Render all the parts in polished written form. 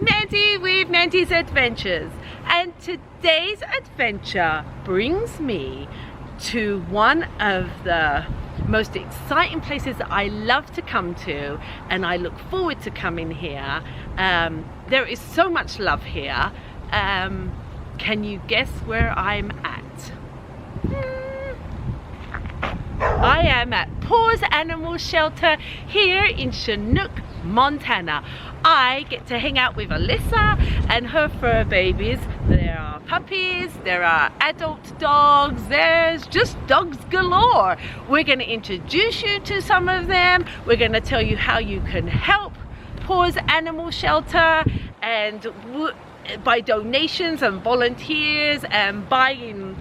Mandy with Mandy's Adventures, and today's adventure brings me to one of the most exciting places that I love to come to, and I look forward to coming here. There is so much love here. Can you guess where I'm at? I am at PAWS Animal Shelter here in Chu'gn, Montana. I get to hang out with Alissa and her fur babies. There are puppies, there are adult dogs, there's just dogs galore. We're going to introduce you to some of them. We're going to tell you how you can help PAWS Animal Shelter, and by donations and volunteers and buying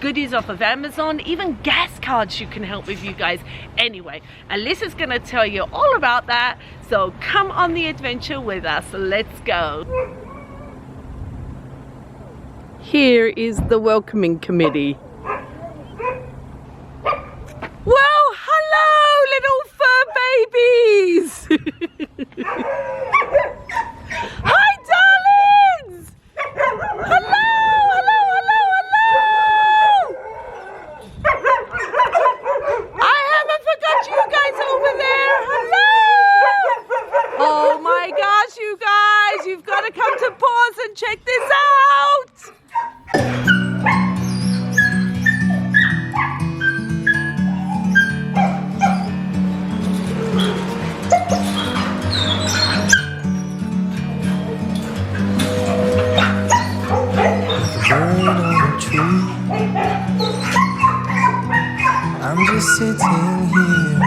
goodies off of Amazon, even gas cards you can help with, you guys. Anyway, Alyssa's gonna tell you all about that, so come on the adventure with us. Let's go. Here is the welcoming committee. Well, hello little fur babies. Hi darlings. Hello. Oh my gosh, you guys, you've got to come to PAWS and check this out. Bird on a tree, I'm just sitting here.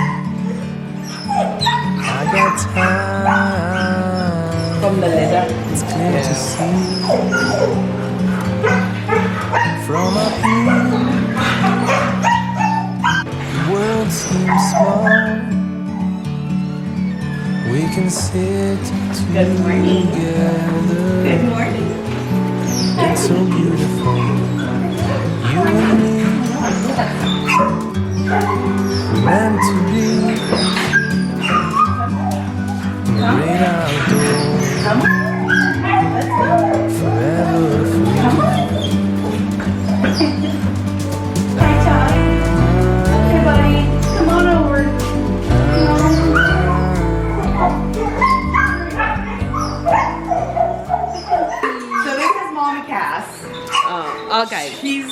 I got time. From the leather. It's clear to see. From up here, the world seems small. We can sit together. Good morning. It's so beautiful. You and me, we're meant to be. Great outdoors, forever free. Hi, Todd. Hey, buddy. Come on over. So this is Mama Cass. Oh, okay. She's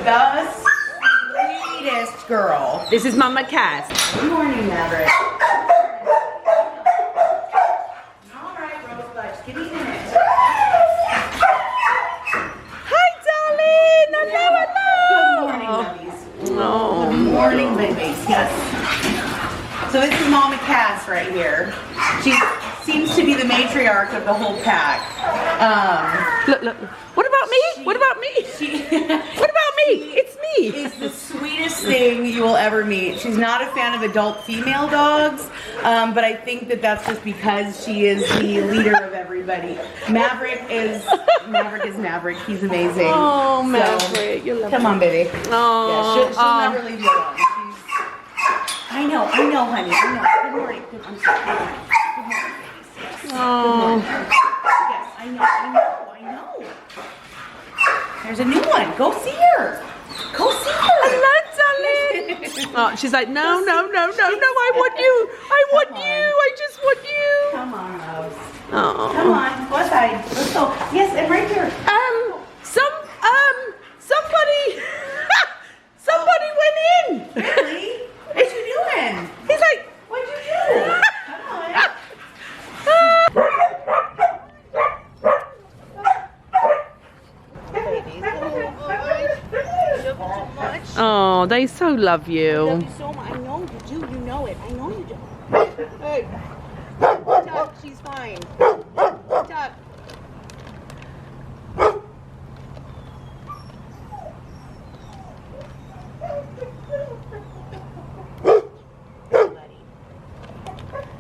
the sweetest girl. This is Mama Cass. Good morning, Maverick. All right, Rosebud, just give me a minute. Hi, darling. Hello, Good hello. morning, babies. Oh. Good morning, babies. Yes. So this is Mama Cass right here. She seems to be the matriarch of the whole pack. Look. What about me? What about me? What about me? It's me. Is the sweetest thing you will ever meet. She's not a fan of adult female dogs, but I think that that's just because she is the leader of everybody. Maverick is Maverick. He's amazing. Oh, So, Maverick, you love come on, baby. Oh, Yeah, she'll never leave you alone. I know, honey. I know. Good morning. I'm sorry. Good morning. Good morning. Yes, I know. There's a new one. Go see her. Hello, darling. Oh, she's like, no. I want you. I just want you. Come on, Rose. Oh. Come on. Go outside. Let's go. Yes, and right here. Somebody went in. Really? What you doing? He's like, What'd you do? Come on. oh, they so love you. Love you so much. I know you do. You know it. I know you do. Hey. Tuck, she's fine. Tuck.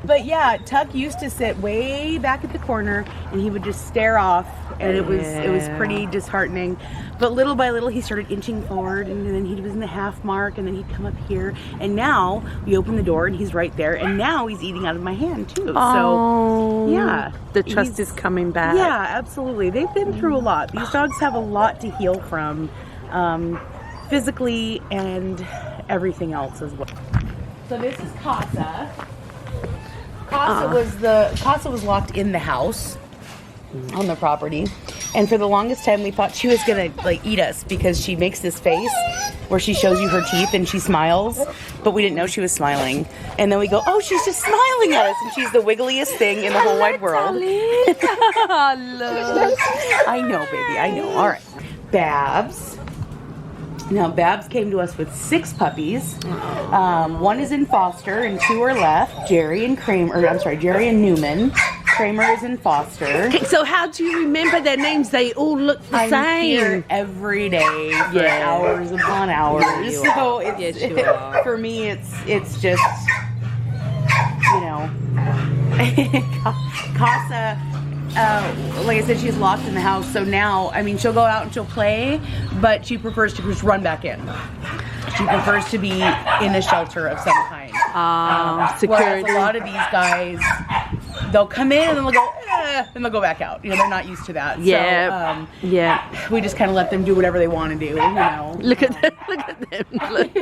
But yeah, Tuck used to sit way back at the corner and he would just stare off, and it was pretty disheartening. But little by little he started inching forward, and then he was in the half mark, and then he'd come up here, and now we open the door and he's right there, and now he's eating out of my hand too. Oh, so yeah, the trust is coming back. Yeah, absolutely. They've been through a lot. These dogs have a lot to heal from, physically and everything else as well. So this is Casa. Casa was locked in the house on the property, and for the longest time we thought she was gonna like eat us because she makes this face where she shows you her teeth and she smiles, but we didn't know she was smiling. And then we go, oh, she's just smiling at us, and she's the wiggliest thing in the whole wide world. I know, baby, I know. All right, Babs. Now, Babs came to us with 6 puppies. 1 is in foster and 2 are left. Jerry and Newman. Kramer is in foster. Okay, so how do you remember their names? They all look the I'm same. Here every day for hours upon hours. So it's, yes, you are. For me, it's just, you know, Casa. Like I said, she's locked in the house, so now, I mean, she'll go out and she'll play, but she prefers to just run back in. She prefers to be in a shelter of some kind. Security. Whereas a lot of these guys, they'll come in and then they'll go, and they'll go back out. You know, they're not used to that. Yeah. So, yeah. we just kind of let them do whatever they want to do, you know. Look at them. Look at them. Look.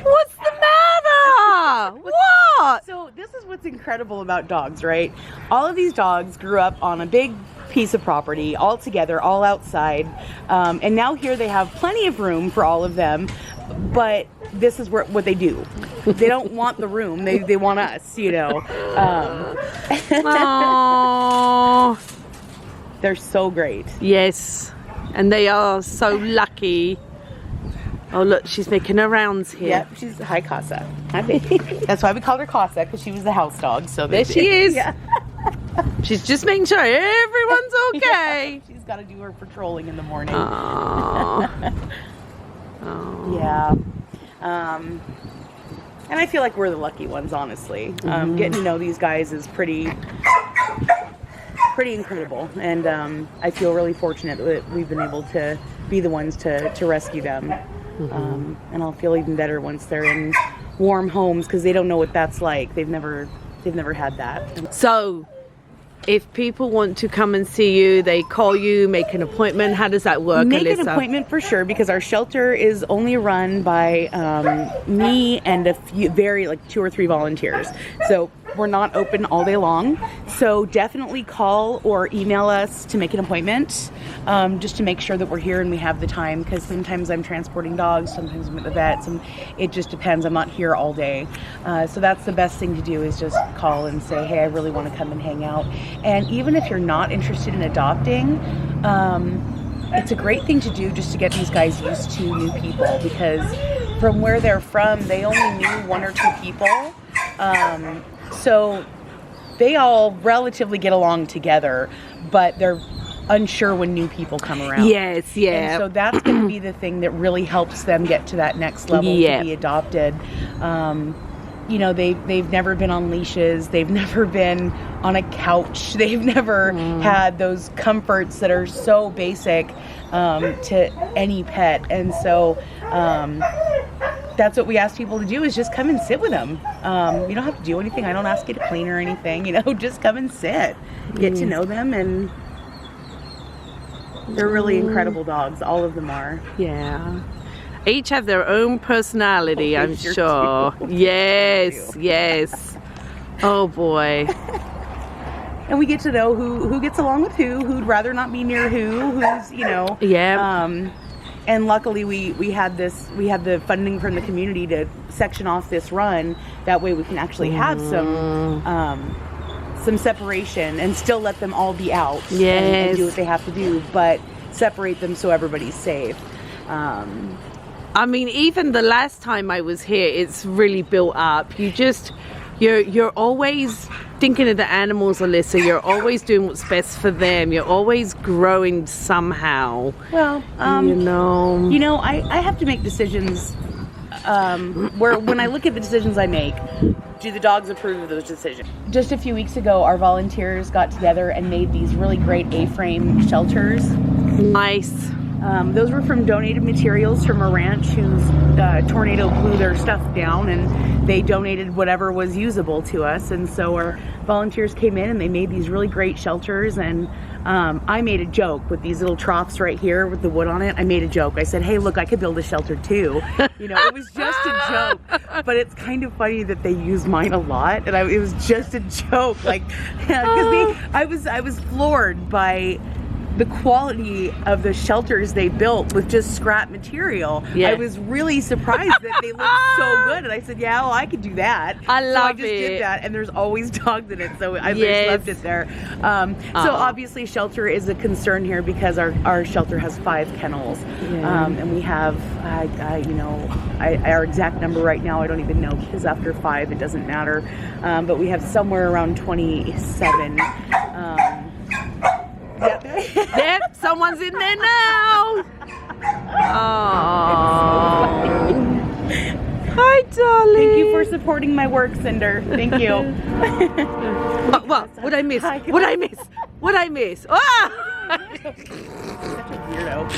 What's the matter? What? So this is what's incredible about dogs, right? All of these dogs grew up on a big piece of property, all together, all outside, and now here they have plenty of room for all of them, but this is what they do. They don't want the room, they want us, you know. They're so great. Yes, and they are so lucky. Oh, look, she's making her rounds here. Yep, she's hi Casa. Hi, baby. That's why we called her Casa, because she was the house dog. So there she is. Yeah. She's just making sure everyone's okay. Yeah. She's got to do her patrolling in the morning. Yeah. And I feel like we're the lucky ones, honestly. Getting to know these guys is pretty incredible, and I feel really fortunate that we've been able to be the ones to rescue them. And I'll feel even better once they're in warm homes, because they don't know what that's like. They've never had that. So if people want to come and see you, they call you, make an appointment. How does that work, Make Alissa? an appointment for sure, because our shelter is only run by me and a few, 2 or 3 volunteers. So we're not open all day long. So definitely call or email us to make an appointment, just to make sure that we're here and we have the time, because sometimes I'm transporting dogs, sometimes I'm at the vets, and it just depends. I'm not here all day. So that's the best thing to do, is just call and say, hey, I really want to come and hang out. And even if you're not interested in adopting, it's a great thing to do just to get these guys used to new people, because from where they're from, they only knew 1 or 2 people. So they all relatively get along together, but they're unsure when new people come around. Yes, yeah. And so that's going to be the thing that really helps them get to that next level, to be adopted. You know, they've never been on leashes. They've never been on a couch. They've never had those comforts that are so basic to any pet. And so that's what we ask people to do, is just come and sit with them. You don't have to do anything. I don't ask you to clean or anything. You know, just come and sit. Get to know them, and they're really incredible dogs. All of them are. Yeah. Each have their own personality, I'm sure. Yes, yes. Oh boy. And we get to know who gets along with who'd rather not be near who's, you know. Yeah. And luckily we had the funding from the community to section off this run. That way we can actually have some separation and still let them all be out and do what they have to do, but separate them so everybody's safe. I mean, even the last time I was here, it's really built up. You're always thinking of the animals, Alissa. You're always doing what's best for them. You're always growing somehow. Well, you know, I have to make decisions where when I look at the decisions I make, do the dogs approve of those decisions? Just a few weeks ago, our volunteers got together and made these really great A-frame shelters. Nice. Those were from donated materials from a ranch whose tornado blew their stuff down, and they donated whatever was usable to us. And so our volunteers came in and they made these really great shelters. And I made a joke with these little troughs right here with the wood on it. I made a joke. I said, hey, look, I could build a shelter too. You know, it was just a joke, but it's kind of funny that they use mine a lot. And it was just a joke, like, because I was floored by the quality of the shelters they built with just scrap material. Yeah. I was really surprised that they looked so good, and I said, yeah, well, I could do that. I love it. So I just did that, and there's always dogs in it, so I just left it there. So obviously shelter is a concern here because our shelter has 5 kennels. Yeah. And we have, our exact number right now, I don't even know, because after 5 it doesn't matter. But we have somewhere around 27. Yep, someone's in there now. Oh. Hi, darling. Thank you for supporting my work, Cinder. Thank you. What? What'd I miss? What'd I miss? What'd I miss? Ah! Such a weirdo.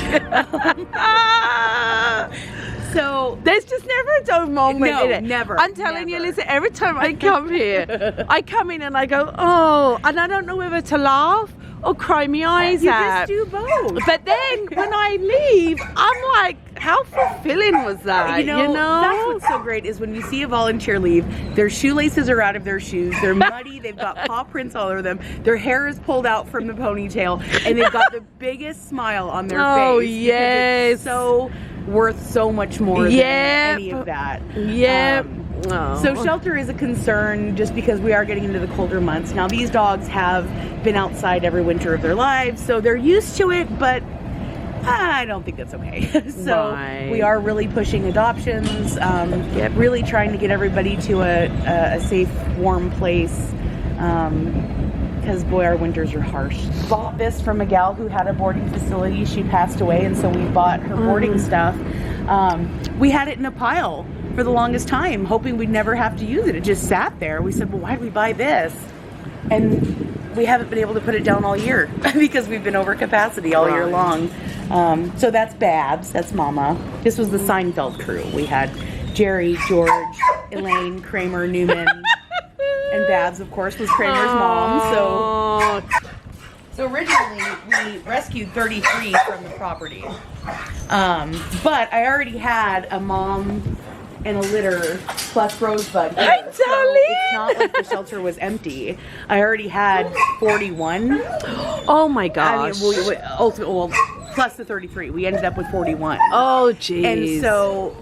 So there's just never a dull moment in it. Never. I'm telling you, listen, every time I come here, I come in and I go, oh, and I don't know whether to laugh or cry my eyes out. You just do both. But then when I leave, I'm like, how fulfilling was that? You know? That's what's so great is when you see a volunteer leave, their shoelaces are out of their shoes, they're muddy, they've got paw prints all over them, their hair is pulled out from the ponytail, and they've got the biggest smile on their face. Oh, yes. It's so worth so much more than any of that. Yeah. So shelter is a concern just because we are getting into the colder months. Now these dogs have been outside every winter of their lives, so they're used to it, but I don't think that's okay. So we are really pushing adoptions, really trying to get everybody to a safe, warm place, because boy, our winters are harsh. Bought this from a gal who had a boarding facility. She passed away, and so we bought her boarding stuff. We had it in a pile for the longest time, hoping we'd never have to use it. It just sat there. We said, well, why did we buy this? And we haven't been able to put it down all year because we've been over capacity all year long. So that's Babs, that's Mama. This was the Seinfeld crew. We had Jerry, George, Elaine, Kramer, Newman, and Babs, of course, was Kramer's mom. So originally we rescued 33 from the property. But I already had a mom and a litter plus Rosebud here. Hi, darling. So it's not like the shelter was empty. I already had 41. Oh my gosh. I mean, ultimately, plus the 33. We ended up with 41. Oh, geez. And so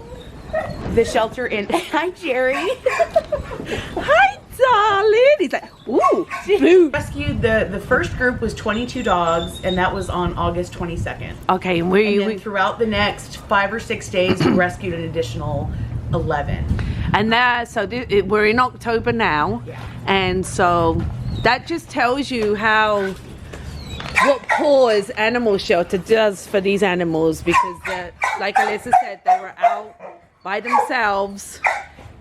the shelter in... Hi, Jerry. Hi, darling. He's like, ooh. We rescued the first group was 22 dogs, and that was on August 22nd. Okay, and then throughout the next 5 or 6 days, we rescued an additional 11. And we're in October now, and so that just tells you what PAWS Animal Shelter does for these animals, because like Alissa said, they were out by themselves,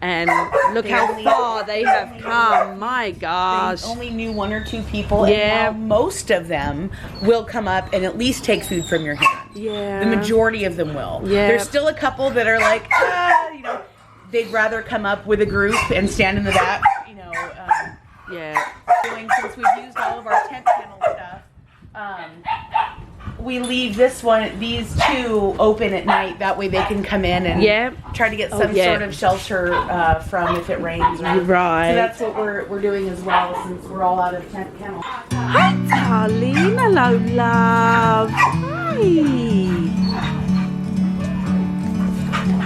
and look how far they have come. My gosh. They only knew 1 or 2 people, and now most of them will come up and at least take food from your hand. Yeah. The majority of them will. Yeah. There's still a couple that are like, they'd rather come up with a group and stand in the back, Since we've used all of our tent kennel stuff, we leave these 2 open at night. That way they can come in and try to get some sort of shelter from if it rains. Right. So that's what we're doing as well, since we're all out of tent kennel. Hi, darling. Hello, love. Hi.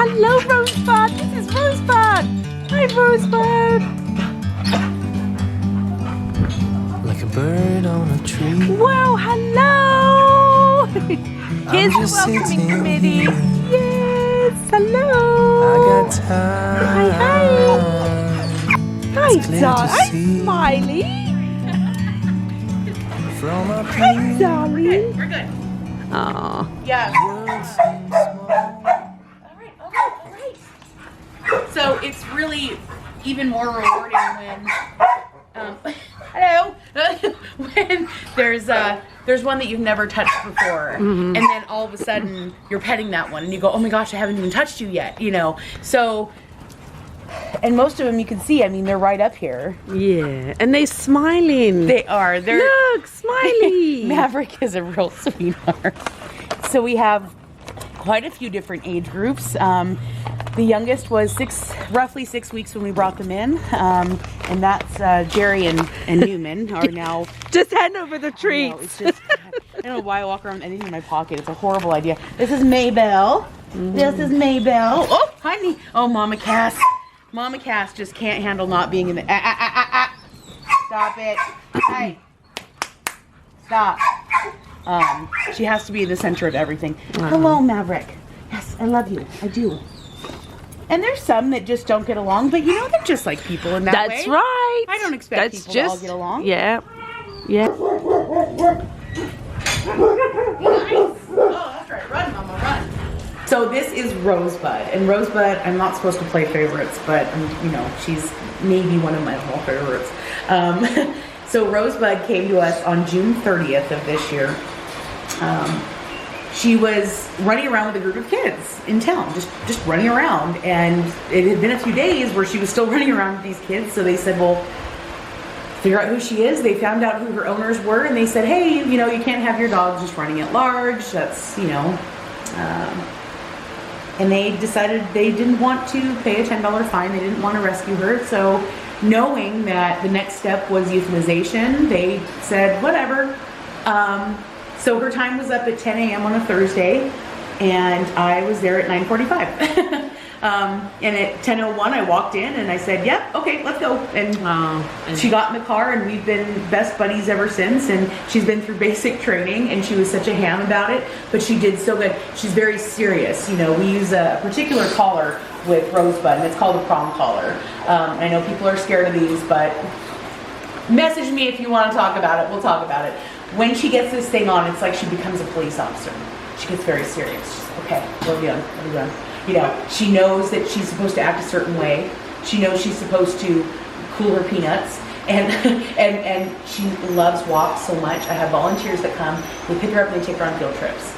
Hello, Rosebud. This is Rosebud. Hi, Rosebud. Like a bird on a tree. Well, hello. Here's the welcoming committee. Yes, hello. I got time. Hi, hi. Hi, darling. Hi, Smiley. From up Hi, darling. We're good. Aww. Yeah. All right. So it's really even more rewarding when, hello, when there's one that you've never touched before, and then all of a sudden you're petting that one, and you go, oh my gosh, I haven't even touched you yet, you know. So, and most of them you can see, I mean, they're right up here. Yeah, and they're smiling. They are. They're Look, smiley. Maverick is a real sweetheart. So we have quite a few different age groups. The youngest was roughly 6 weeks when we brought them in, and that's Jerry and Newman are now. Just hand over the treats. It's just, I don't know why I walk around with anything in my pocket. It's a horrible idea. This is Maybell. This is Maybell. Oh, honey. Oh, Mama Cass. Mama Cass just can't handle not being in the. Stop it. Hey. Stop. She has to be the center of everything. Hello, Maverick. Yes, I love you. I do. And there's some that just don't get along, but you know, they're just like people in that way. That's right. I don't expect people to all get along. Yeah. Yeah. Oh, that's right. Run, Mama, run. So this is Rosebud, and Rosebud, I'm not supposed to play favorites, but you know, she's maybe one of my little favorites. So Rosebud came to us on June 30th of this year. She was running around with a group of kids in town, just running around, and it had been a few days where she was still running around with these kids, so they said, well, figure out who she is. They found out who her owners were, and they said, hey, you know, you can't have your dog just running at large. That's, you know, and they decided they didn't want to pay a $10 fine. They didn't want to rescue her. So knowing that the next step was euthanization, they said, whatever. So her time was up at 10 a.m. on a Thursday, and I was there at 9:45. And at 10:01 I walked in and I said, yep, okay, let's go. And she got in the car, and we've been best buddies ever since, and she's been through basic training, and she was such a ham about it, but she did so good. She's very serious. You know, we use a particular collar with Rosebud, and it's called a prong collar. I know people are scared of these, but message me if you want to talk about it. We'll talk about it. When she gets this thing on, it's like she becomes a police officer. She gets very serious. She's like, okay, what are we doing? What are we doing? You know, she knows that she's supposed to act a certain way. She knows she's supposed to cool her peanuts, and she loves walks so much. I have volunteers that come. They pick her up and they take her on field trips.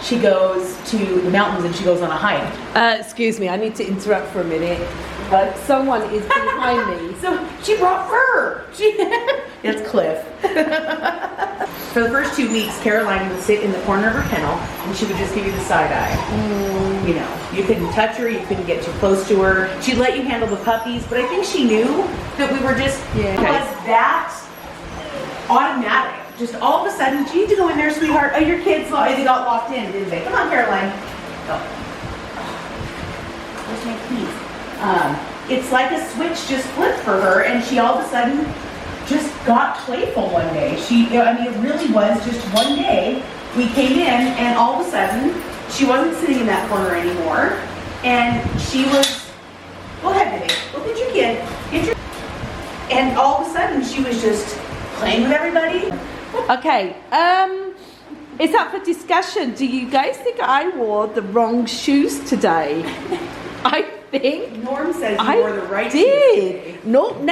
She goes to the mountains and she goes on a hike. Excuse me, I need to interrupt for a minute. Someone is behind me. So she brought fur. It's Cliff. For the first 2 weeks, Caroline would sit in the corner of her kennel and she would just give you the side eye. You know, you couldn't touch her, you couldn't get too close to her. She'd let you handle the puppies, but I think she knew that we were just, it was that automatic. Just all of a sudden, you need to go in there, sweetheart. Oh, your kids, they got locked in, didn't they? Come on, Caroline. Go. Where's my keys? It's like a switch just flipped for her, and she all of a sudden just got playful one day. I mean, it really was just one day. We came in, and all of a sudden, she wasn't sitting in that corner anymore, and she was, go ahead, baby. Go get your kid. Get your. And all of a sudden, she was just playing with everybody. Okay, it's up for discussion. Do you guys think I wore the wrong shoes today? I think Norm says you wore the right shoes today. Norm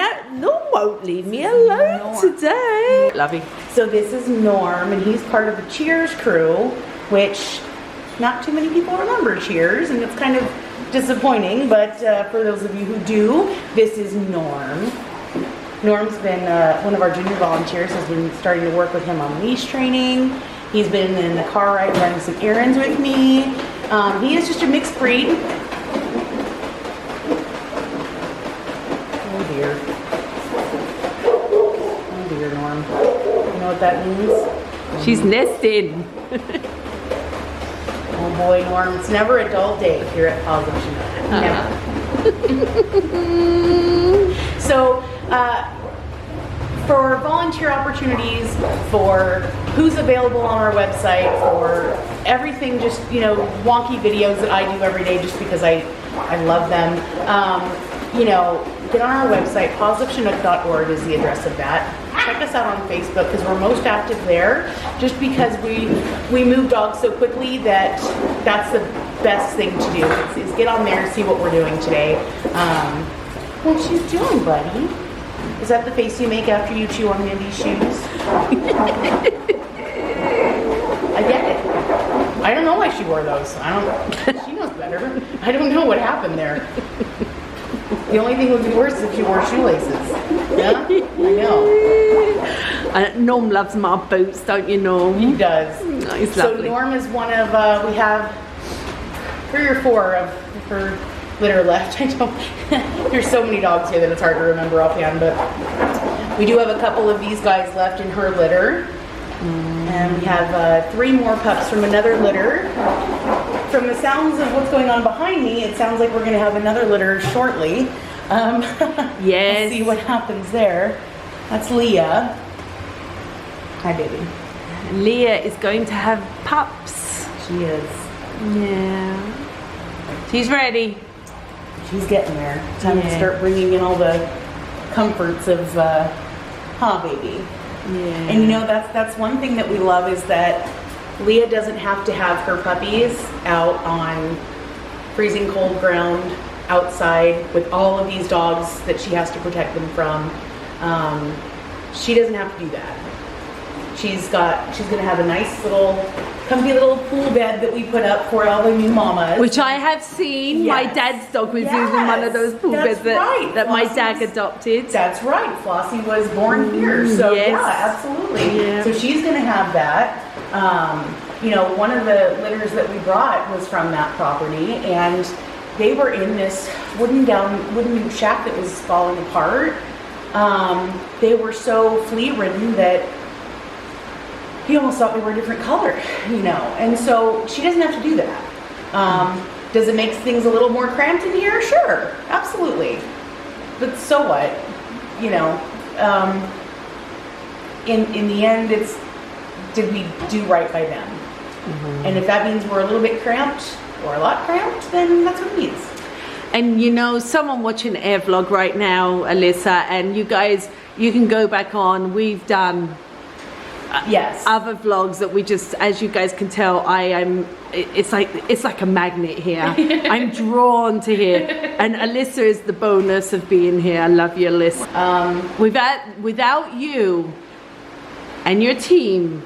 won't leave me alone today. Love you. So this is Norm, and he's part of the Cheers crew, which not too many people remember Cheers, and it's kind of disappointing, but for those of you who do, this is Norm. Norm's been one of our junior volunteers, has been starting to work with him on leash training. He's been in the car ride running some errands with me. He is just a mixed breed. Oh dear. Oh dear, Norm. You know what that means? She's nesting. Oh boy, Norm, it's never a dull day here at PAWS Animal Shelter. Never. So, for volunteer opportunities, for who's available on our website, for everything, just, you know, wonky videos that I do every day just because I love them, you know, get on our website. pawsofchinook.org is the address of that. Check us out on Facebook because we're most active there, just because we move dogs so quickly that that's the best thing to do is get on there and see what we're doing today. What she's doing, buddy? Is that the face you make after you chew on Mandy's shoes? I get it. I don't know why she wore those. She knows better. I don't know what happened there. The only thing would be worse if she wore shoelaces. Yeah, I know. Norm loves my boots, don't you, Norm? He does. Oh, he's So lovely. Norm is one of, we have 3 or 4 of her litter left. I don't, there's so many dogs here that it's hard to remember offhand, but we do have a couple of these guys left in her litter. And we have 3 more pups from another litter. From the sounds of what's going on behind me, it sounds like we're going to have another litter shortly. Yes. We'll see what happens there. That's Leah. Hi, baby. Leah is going to have pups. She is. Yeah. She's ready. She's getting there. Time to Yeah. start bringing in all the comforts of, baby. Yeah. And you know, that's one thing that we love is that Leah doesn't have to have her puppies out on freezing cold ground outside with all of these dogs that she has to protect them from. She doesn't have to do that. She's gonna have a nice little comfy little pool bed that we put up for all the new mamas. Which I have seen. My Yes. dad's dog was Yes. using one of those pool That's beds that, right. that my Flossie's- dad adopted. That's right. Flossie was born here, so yes. yeah, absolutely. Yeah. So she's going to have that. You know, one of the litters that we brought was from that property, and they were in this wooden shack that was falling apart. They were so flea-ridden that he almost thought they were a different color, you know. And so she doesn't have to do that. Does it make things a little more cramped in here? Sure, absolutely. But so what? You know, in the end, it's did we do right by them? And if that means we're a little bit cramped or a lot cramped, then that's what it means. And you know, someone watching Air Vlog right now, Alissa, and you guys, you can go back on. We've done Yes. other vlogs that we just, as you guys can tell, I am. It's like a magnet here. I'm drawn to here, and Alissa is the bonus of being here. I love you, Alissa. Without you and your team,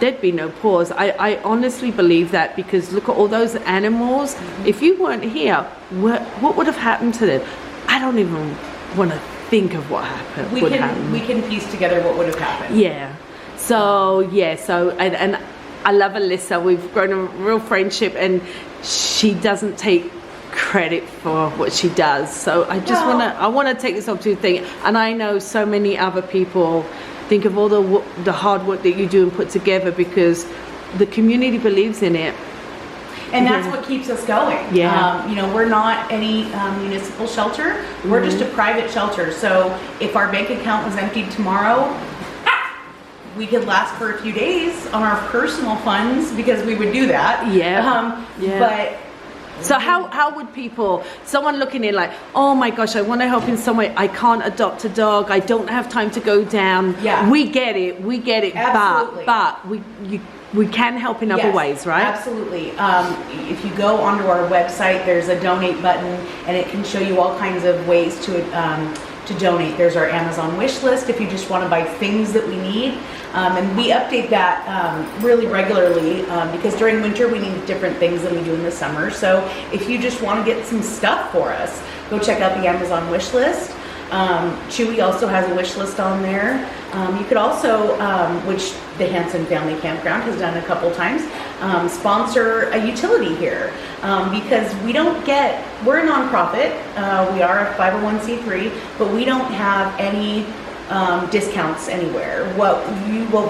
there'd be no PAWS. I honestly believe that, because look at all those animals. If you weren't here, what would have happened to them? I don't even want to think of what happened. We can piece together what would have happened. Yeah. So and I love Alissa. We've grown a real friendship, and she doesn't take credit for what she does. So I just want to take this opportunity to think, and I know so many other people think of all the hard work that you do and put together, because the community believes in it. And that's what keeps us going. Yeah. You know, we're not any municipal shelter. We're just a private shelter. So if our bank account was emptied tomorrow, we could last for a few days on our personal funds, because we would do that. Yeah. But so how would people, someone looking in like, oh my gosh, I want to help in some way, I can't adopt a dog, I don't have time to go down. Yeah. We get it. Absolutely. But we can help in other ways, right? Absolutely. If you go onto our website, there's a donate button, and it can show you all kinds of ways to donate. There's our Amazon wish list if you just want to buy things that we need. And we update that really regularly, because during winter we need different things than we do in the summer. So if you just want to get some stuff for us, go check out the Amazon wish list. Chewy also has a wish list on there. You could also, which the Hanson Family Campground has done a couple times, sponsor a utility here, because we're a nonprofit. We are a 501c3, but we don't have any discounts anywhere. What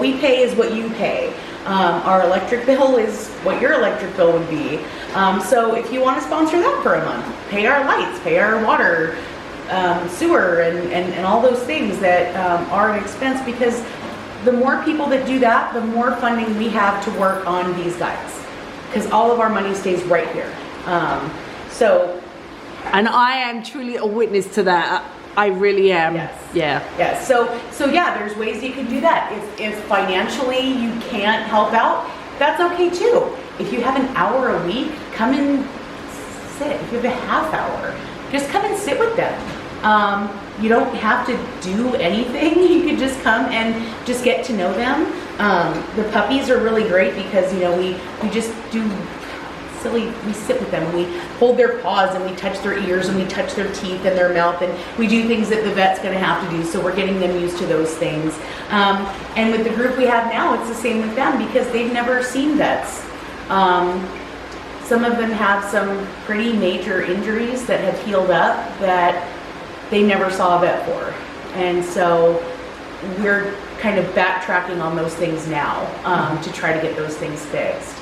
we pay is what you pay. Our electric bill is what your electric bill would be. So if you want to sponsor that for a month, pay our lights, pay our water, sewer, and all those things that are an expense, because the more people that do that, the more funding we have to work on these guys, because all of our money stays right here. And I am truly a witness to that. I really am. Yes. Yeah. Yeah. So yeah, there's ways you can do that. If financially you can't help out, that's okay too. If you have an hour a week, come and sit. If you have a half hour, just come and sit with them. You don't have to do anything. You could just come and just get to know them. The puppies are really great because, you know, we just do we sit with them and we hold their paws and we touch their ears and we touch their teeth and their mouth, and we do things that the vet's going to have to do, so we're getting them used to those things. And with the group we have now, it's the same with them because they've never seen vets. Some of them have some pretty major injuries that have healed up that they never saw a vet for, and so we're kind of backtracking on those things now to try to get those things fixed.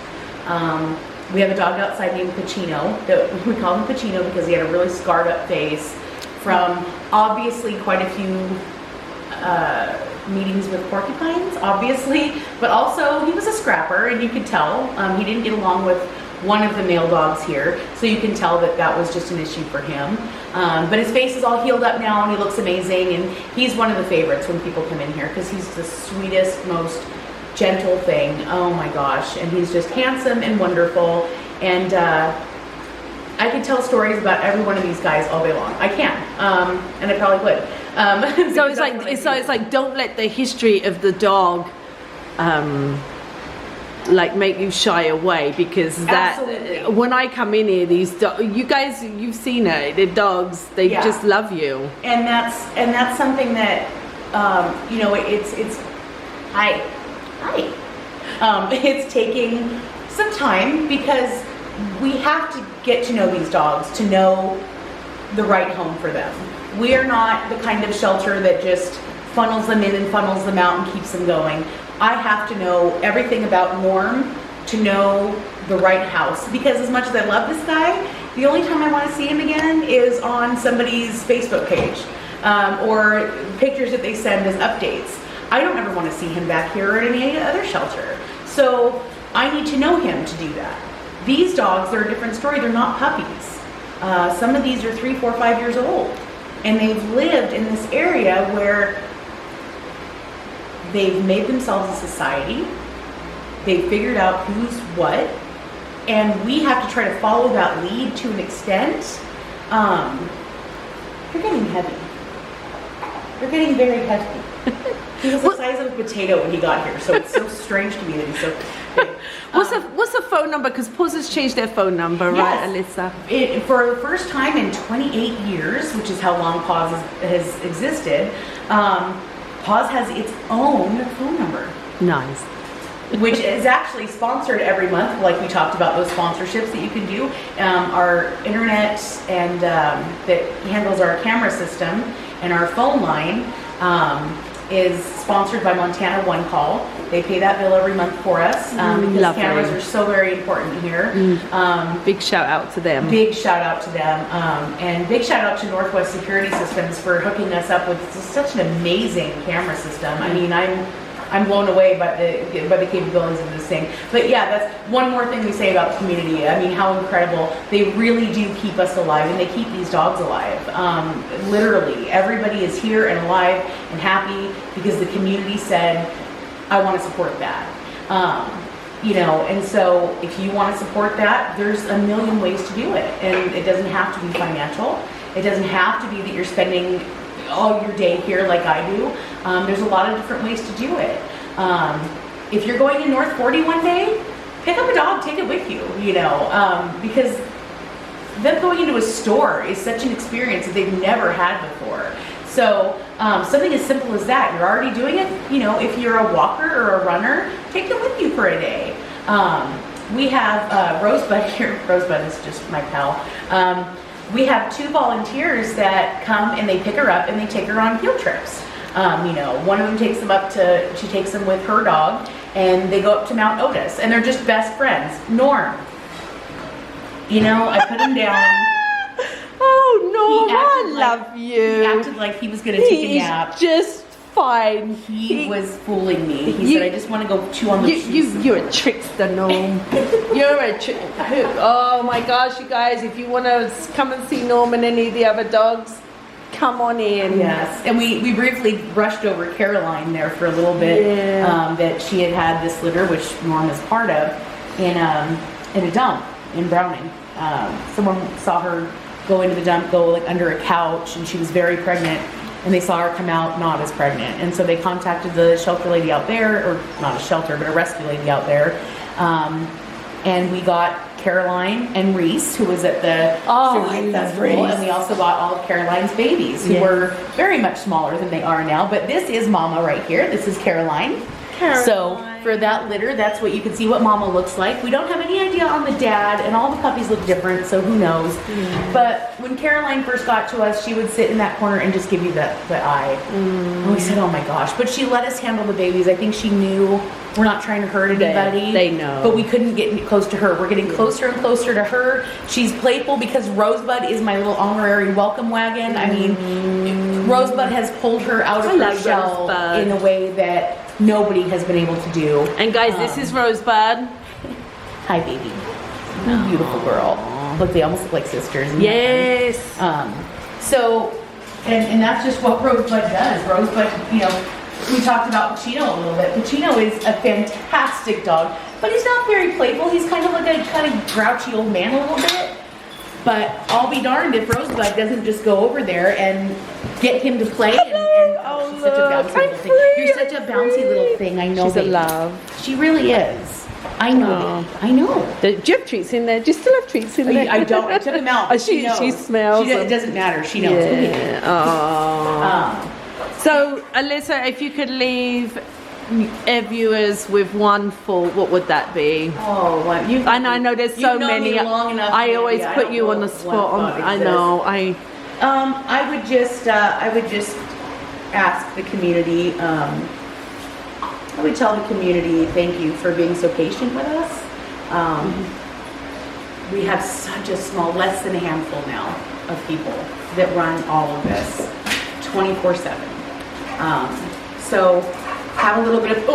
We have a dog outside named Pacino. We call him Pacino because he had a really scarred up face from obviously quite a few meetings with porcupines, obviously, but also he was a scrapper, and you could tell he didn't get along with one of the male dogs here, so you can tell that that was just an issue for him. But his face is all healed up now and he looks amazing, and he's one of the favorites when people come in here because he's the sweetest, most gentle thing. Oh my gosh. And he's just handsome and wonderful, and I could tell stories about every one of these guys all day long. I can, and I probably would. So it's like don't let the history of the dog like make you shy away, because that Absolutely. when I come in here, these you guys, you've seen it, the dogs, they just love you, and that's something that you know, it's it's taking some time because we have to get to know these dogs to know the right home for them. We are not the kind of shelter that just funnels them in and funnels them out and keeps them going. I have to know everything about Norm to know the right house, because as much as I love this guy, the only time I want to see him again is on somebody's Facebook page or pictures that they send as updates. I don't ever want to see him back here or in any other shelter. So I need to know him to do that. These dogs, they're a different story. They're not puppies. Some of these are 3, 4, 5 years old. And they've lived in this area where they've made themselves a society. They've figured out who's what. And we have to try to follow that lead to an extent. They're getting heavy. They're getting very heavy. He was the size of a potato when he got here, so it's so strange to me that he's so big. What's the phone number? Because PAWS has changed their phone number, right, Alissa? For the first time in 28 years, which is how long PAWS has existed, PAWS has its own phone number. Nice. Which is actually sponsored every month, like we talked about those sponsorships that you can do. Our internet and that handles our camera system and our phone line is sponsored by Montana One Call. They pay that bill every month for us because Lovely. cameras are so very important here. Big shout out to them. Big shout out to them, and big shout out to Northwest Security Systems for hooking us up with such an amazing camera system. I mean, I'm blown away by the capabilities of this thing. But yeah, that's one more thing we say about the community. I mean, how incredible. They really do keep us alive, and they keep these dogs alive. Literally, everybody is here and alive and happy because the community said, I want to support that. You know, and so if you want to support that, there's a million ways to do it. And it doesn't have to be financial. It doesn't have to be that you're spending all your day here like I do. There's a lot of different ways to do it. If you're going to North 40 one day, pick up a dog, take it with you, you know, because them going into a store is such an experience that they've never had before. So something as simple as that, you're already doing it, you know, if you're a walker or a runner, take it with you for a day. We have Rosebud here. Rosebud is just my pal. We have 2 volunteers that come and they pick her up and they take her on field trips. You know, one of them takes them up to, she takes them with her dog, and they go up to Mount Otis, and they're just best friends. Norm, you know, I put him down. Oh, Norm, I love you. He acted like he was going to take a nap. He's just fine. He was fooling me. He said, I just want to go chew on the shoes. You're a trickster, Norm. You're a oh my gosh, you guys, if you want to come and see Norm and any of the other dogs, come on in. Yes, and we briefly brushed over Caroline there for a little bit. Yeah. That she had this litter, which Norm is part of, in a dump in Browning. Someone saw her go into the dump, go like under a couch, and she was very pregnant. And they saw her come out not as pregnant. And so they contacted the shelter lady out there, or not a shelter, but a rescue lady out there. And we got Caroline and Reese, who was at the festival. And we also got all of Caroline's babies, who were very much smaller than they are now. But this is Mama right here. This is Caroline. So for that litter, that's what you can see what Mama looks like. We don't have any idea on the dad, and all the puppies look different, so who knows. But when Caroline first got to us, she would sit in that corner and just give you the eye. And we said, oh my gosh. But she let us handle the babies. I think she knew we're not trying to hurt anybody. They know. But we couldn't get close to her. We're getting closer and closer to her. She's playful because Rosebud is my little honorary welcome wagon. I mean, Rosebud has pulled her out of her shell in a way that nobody has been able to do. And guys, this is Rosebud. Hi, baby. Beautiful girl. Look, they almost look like sisters. Yes. So, and that's just what Rosebud does. Rosebud, you know, we talked about Pacino a little bit. Pacino is a fantastic dog, but he's not very playful. He's kind of like a kind of grouchy old man a little bit. But I'll be darned if Rosebud doesn't just go over there and get him to play. And she's such a bouncy little thing. You're such a bouncy little thing. I know. She's a love. She really is. I know. I know. Do you have treats in there? Do you still have treats in there? I don't. I took them out. She smells. It doesn't matter. She knows. Yeah. Oh. So, Alissa, if you could leave our viewers with one thought, what would that be? Oh, well, I know there's so many. Long enough, I always put you on the spot. I know. I would just ask the community. I would tell the community thank you for being so patient with us. We have such a small, less than a handful now of people that run all of this 24/7. So have a little bit of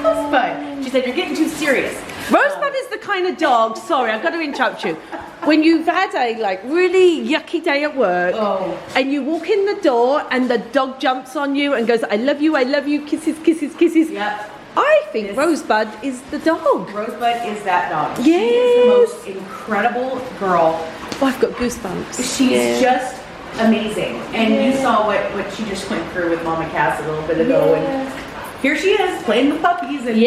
Rosebud. She said, you're getting too serious. Rosebud is the kind of dog, sorry, I've got to interrupt you. When you've had a like really yucky day at work and you walk in the door and the dog jumps on you and goes, I love you, kisses, kisses, kisses. Yep. I think Rosebud is the dog. Rosebud is that dog. Yes. She is the most incredible girl. Oh, I've got goosebumps. She's just amazing. And you saw what she just went through with Mama Cass a little bit ago. And here she is playing with puppies and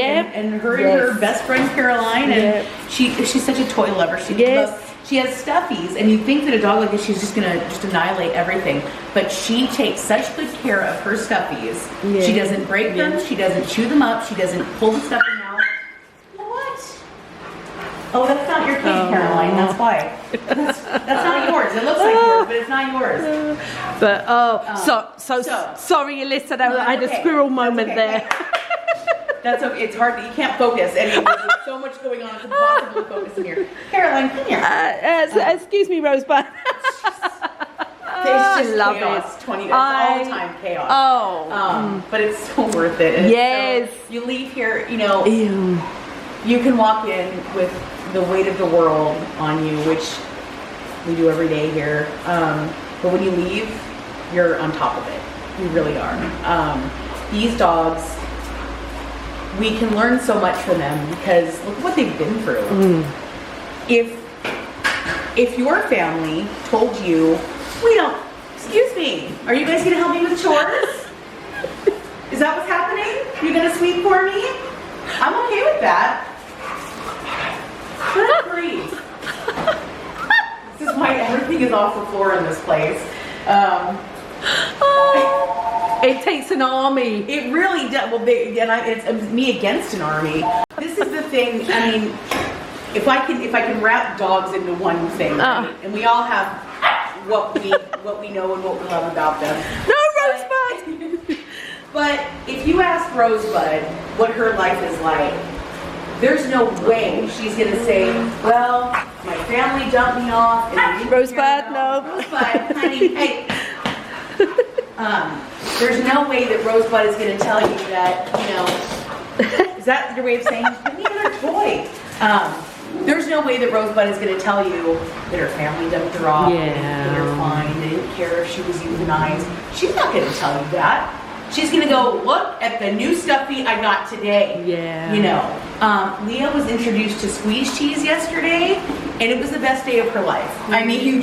her and her best friend Caroline. And she's such a toy lover. She has stuffies, and you think that a dog like this, she's just gonna annihilate everything. But she takes such good care of her stuffies. Yeah. She doesn't break them. She doesn't chew them up. She doesn't pull the stuffing out. What? Oh, that's not your cake, Caroline. That's why. That's not yours. It looks like yours, but it's not yours. But sorry, Alissa. I had a squirrel moment there. That's okay. It's hard. You can't focus. And there's so much going on. It's impossible to focus in here. Caroline, come here. Excuse me, Rosebud. It's just chaos. It's all-time chaos. But it's so worth it. And so you leave here, you know, you can walk in with the weight of the world on you, which we do every day here. But when you leave, you're on top of it. You really are. These dogs, we can learn so much from them because look what they've been through. If your family told you, excuse me, are you guys gonna help me with chores? Is that what's happening? You're gonna sweep for me? I'm okay with that. Good grief. This is why everything is off the floor in this place. It takes an army. It really does. Well, it's me against an army. This is the thing. I mean, if I can wrap dogs into one thing, right? And we all have what we know and what we love about them. No, Rosebud. But if you ask Rosebud what her life is like, there's no way she's gonna say, "Well, my family dumped me off." And Rosebud, no. Rosebud, honey, hey. There's no way that Rosebud is going to tell you that, you know, is that your way of saying, give me another toy? There's no way that Rosebud is going to tell you that her family dumped her off, that they're fine, they didn't care if she was euthanized. She's not going to tell you that. she's gonna go look at the new stuffy I got today. Yeah. You know, Leah was introduced to squeeze cheese yesterday, and it was the best day of her life. I mean,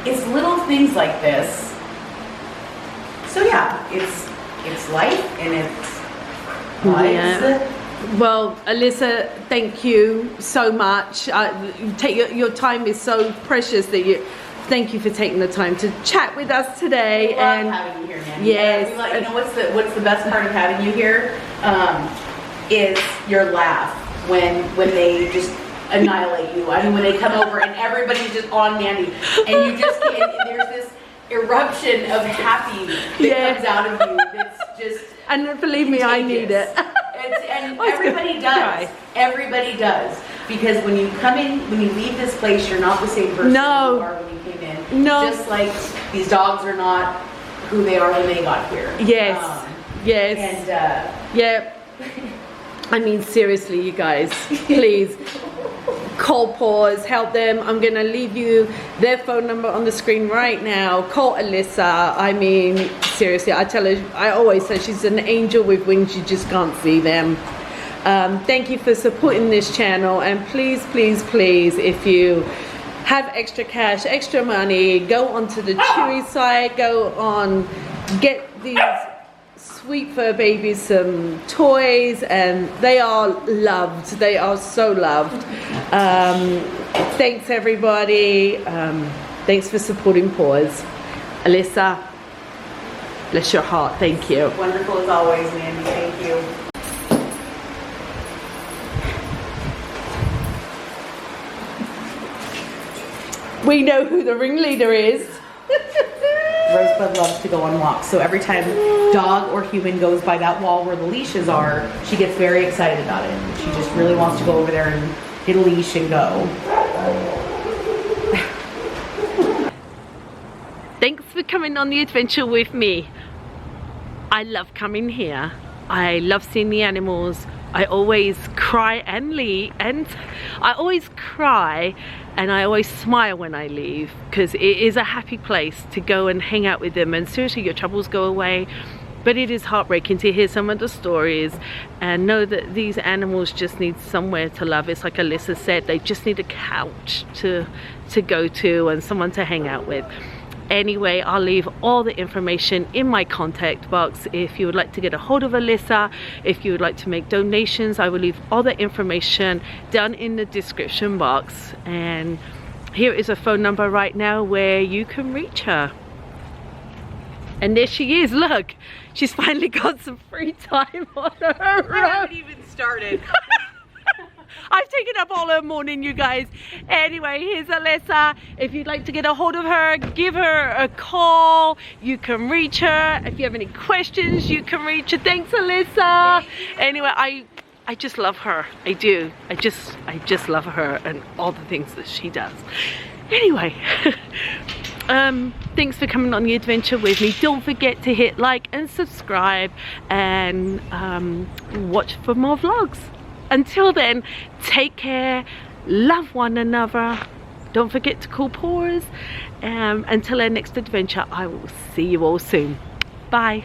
it's little things like this. So yeah, it's life and it's lives. Yeah. Well, Alissa, thank you so much. Your time is so precious that thank you for taking the time to chat with us today. I love having you here, man. Yes. You know what's the best part of having you here? Is your laugh when they just annihilate you. I mean, when they come over and everybody's just on Mandy, and you just there's this eruption of happy that comes out of you. That's just and believe me, I need it. And everybody does. Everybody does. Because when you come in, when you leave this place, you're not the same person you are when you came in. No. Just like these dogs are not who they are when they got here. Yes. Yes. And yeah. I mean, seriously, you guys, please call PAWS, help them. I'm gonna leave you their phone number on the screen right now. Call Alissa. I mean, seriously, I always say she's an angel with wings. You just can't see them. Thank you for supporting this channel, and please, please, please, if you have extra cash, extra money, go onto the Chewy site, go on, get these sweet fur babies some toys, and they are loved. They are so loved. Thanks everybody. Thanks for supporting PAWS. Alissa, bless your heart. Thank you. wonderful as always, Mandy. Thank you. We know who the ringleader is. Rosebud loves to go on walks, so every time dog or human goes by that wall where the leashes are, she gets very excited about it. She just really wants to go over there and get a leash and go. Thanks for coming on the adventure with me. I love coming here. I love seeing the animals. I always cry and I always cry and I always smile when I leave, because it is a happy place to go and hang out with them, and seriously your troubles go away. But it is heartbreaking to hear some of the stories and know that these animals just need somewhere to love. It's like Alissa said, they just need a couch to go to and someone to hang out with. Anyway, I'll leave all the information in my contact box. If you would like to get a hold of Alissa, if you would like to make donations, I will leave all the information down in the description box. And here is a phone number right now where you can reach her. And there she is, look, she's finally got some free time on her own. I haven't even started. I've taken up all her morning, you guys. Anyway, here's Alissa. If you'd like to get a hold of her, give her a call. You can reach her. If you have any questions, you can reach her. Thanks, Alissa. Anyway, I just love her. I do. I just love her and all the things that she does. Anyway, thanks for coming on the adventure with me. Don't forget to hit like and subscribe and watch for more vlogs. Until then, take care, love one another, don't forget to call PAWS. Until our next adventure, I will see you all soon. Bye.